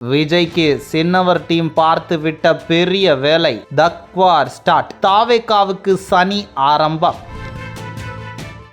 விஜய்க்கு சின்னவர் டீம் பார்த்து விட்ட பெரிய வேலை. தக்வார் ஸ்டார்ட். தாவேகாவுக்கு சனி ஆரம்பம்.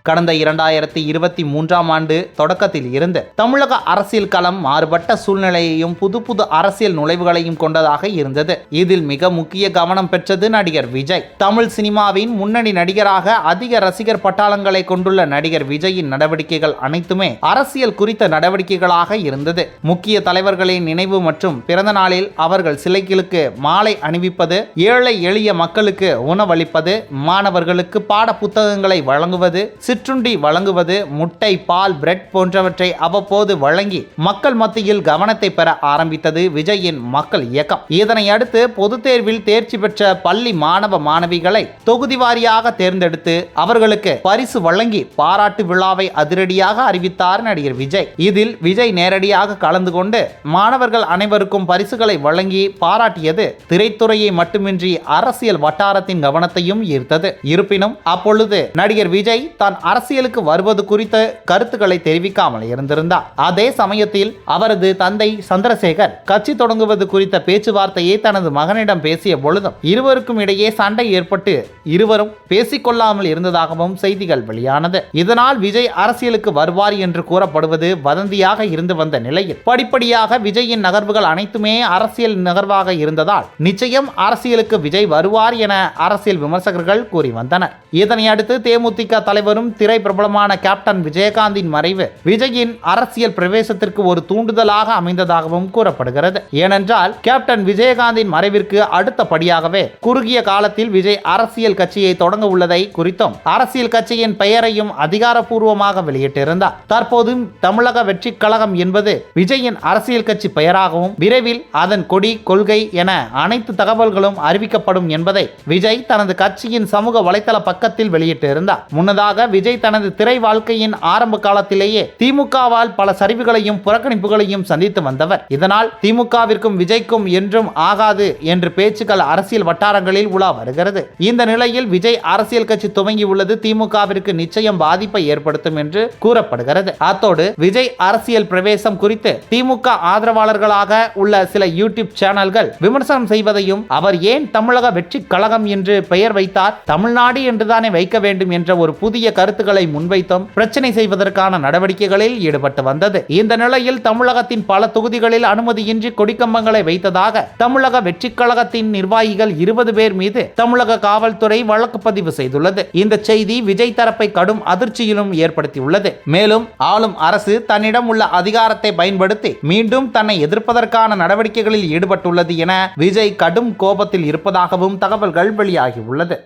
கடந்த 2023ஆம் ஆண்டு தொடக்கத்தில் இருந்து தமிழக அரசியல் களம் மாறுபட்ட சூழ்நிலையையும் புது புது அரசியல் நுழைவுகளையும் கொண்டதாக இருந்தது. இதில் மிக முக்கிய கவனம் பெற்றது நடிகர் விஜய். தமிழ் சினிமாவின் முன்னணி நடிகராக அதிக ரசிகர் பட்டாளங்களை கொண்டுள்ள நடிகர் விஜயின் நடவடிக்கைகள் அனைத்துமே அரசியல் குறித்த நடவடிக்கைகளாக இருந்தது. முக்கிய தலைவர்களின் நினைவு மற்றும் பிறந்த நாளில் அவர்கள் சிலைகளுக்கு மாலை அணிவிப்பது, ஏழை எளிய மக்களுக்கு உணவளிப்பது, மாணவர்களுக்கு பாட புத்தகங்களை வழங்குவது, சிற்றுண்டி வழங்குவது, முட்டை, பால், பிரெட் போன்றவற்றை அவ்வப்போது வழங்கி மக்கள் மத்தியில் கவனத்தை பெற ஆரம்பித்தது விஜயின் மக்கள் இயக்கம். இதனை அடுத்து பொதுத் தேர்வில் தேர்ச்சி பெற்ற பள்ளி மாணவ மாணவிகளை தொகுதி வாரியாக தேர்ந்தெடுத்து அவர்களுக்கு பரிசு வழங்கி பாராட்டு விழாவை அதிரடியாக அறிவித்தார் நடிகர் விஜய். இதில் விஜய் நேரடியாக கலந்து கொண்டு மாணவர்கள் அனைவருக்கும் பரிசுகளை வழங்கி பாராட்டியது திரைத்துறையை மட்டுமின்றி அரசியல் வட்டாரத்தின் கவனத்தையும் ஈர்த்தது. இருப்பினும் அப்பொழுது நடிகர் விஜய் தான் அரசியலுக்கு வருவது குறித்த கருத்துக்களை தெரிவிக்காமல் இருந்திருந்தார். அதே சமயத்தில் அவரது தந்தை சந்திரசேகர் கட்சி தொடங்குவது குறித்த பேச்சுவார்த்தையை தனது மகனிடம் பேசிய பொழுதும் இருவருக்கும் இடையே சண்டை ஏற்பட்டு இருவரும் பேசிக்கொள்ளாமல் இருந்ததாகவும் செய்திகள் வெளியானது. இதனால் விஜய் அரசியலுக்கு வருவார் என்று கூறப்படுவது வதந்தியாக இருந்து வந்த நிலையில் படிப்படியாக விஜயின் நகர்வுகள் அனைத்துமே அரசியல் நகர்வாக இருந்ததால் நிச்சயம் அரசியலுக்கு விஜய் வருவார் என அரசியல் விமர்சகர்கள் கூறி வந்தனர். இதனை அடுத்து தேமுதிக தலைவரும் திரை பிரபலமான கேப்டன் விஜயகாந்தின் மறைவு விஜயின் அரசியல் பிரவேசத்திற்கு ஒரு தூண்டுதலாக அமைந்ததாகவும் கூறப்படுகிறது. ஏனென்றால் கேப்டன் விஜயகாந்தின் மறைவிற்கு அடுத்த படியாகவே குறுகிய காலத்தில் விஜய் அரசியல் கட்சியை தொடங்க உள்ளதை குறித்தும் அரசியல் கட்சியின் பெயரையும் அதிகாரப்பூர்வமாக வெளியிட்டிருந்தார். தற்போது தமிழக வெற்றி கழகம் என்பது விஜயின் அரசியல் கட்சி பெயராகவும் விரைவில் அதன் கொடி, கொள்கை என அனைத்து தகவல்களும் அறிவிக்கப்படும் என்பதை விஜய் தனது கட்சியின் சமூக வலைதள பக்கத்தில் வெளியிட்டிருந்தார். முன்னதாக விஜய் தனது திரை வாழ்க்கையின் ஆரம்ப காலத்திலேயே திமுகவால் பல சரிவுகளையும் புறக்கணிப்புகளையும் சந்தித்து வந்தவர். இதனால் திமுகவிற்கும் விஜய்க்கும் என்றும் ஆகாது என்று பேச்சுக்கள் அரசியல் வட்டாரங்களில் உலா வருகிறது. இந்த நிலையில் விஜய் அரசியல் கட்சி துவங்கியுள்ளது திமுகவிற்கு நிச்சயம் பாதிப்பை ஏற்படுத்தும் என்று கூறப்படுகிறது. அத்தோடு விஜய் அரசியல் பிரவேசம் குறித்து திமுக ஆதரவாளர்களாக உள்ள சில யூடியூப் சேனல்கள் விமர்சனம் செய்வதையும், அவர் ஏன் தமிழக வெற்றி கழகம் என்று பெயர் வைத்தார், தமிழ்நாடு என்றுதானே வைக்க வேண்டும் என்ற ஒரு புதிய கருத்துக்களை முன்வைத்தும் பிரச்சனை செய்வதற்கான நடவடிக்கைகளில் ஈடுபட்டு வந்தது. இந்த நிலையில் தமிழகத்தின் பல தொகுதிகளில் அனுமதியின்றி கொடிக்கம்பங்களை வைத்ததாக தமிழக வெற்றி கழகத்தின் நிர்வாகிகள் 20 பேர் மீது தமிழக காவல்துறை வழக்கு பதிவு செய்துள்ளது. இந்த செய்தி விஜய் தரப்பை கடும் அதிர்ச்சியிலும் ஏற்படுத்தியுள்ளது. மேலும் ஆளும் அரசு தன்னிடம் உள்ள அதிகாரத்தை பயன்படுத்தி மீண்டும் தன்னை எதிர்ப்பதற்கான நடவடிக்கைகளில் ஈடுபட்டுள்ளது என விஜய் கடும் கோபத்தில் இருப்பதாகவும் தகவல்கள் வெளியாகியுள்ளது.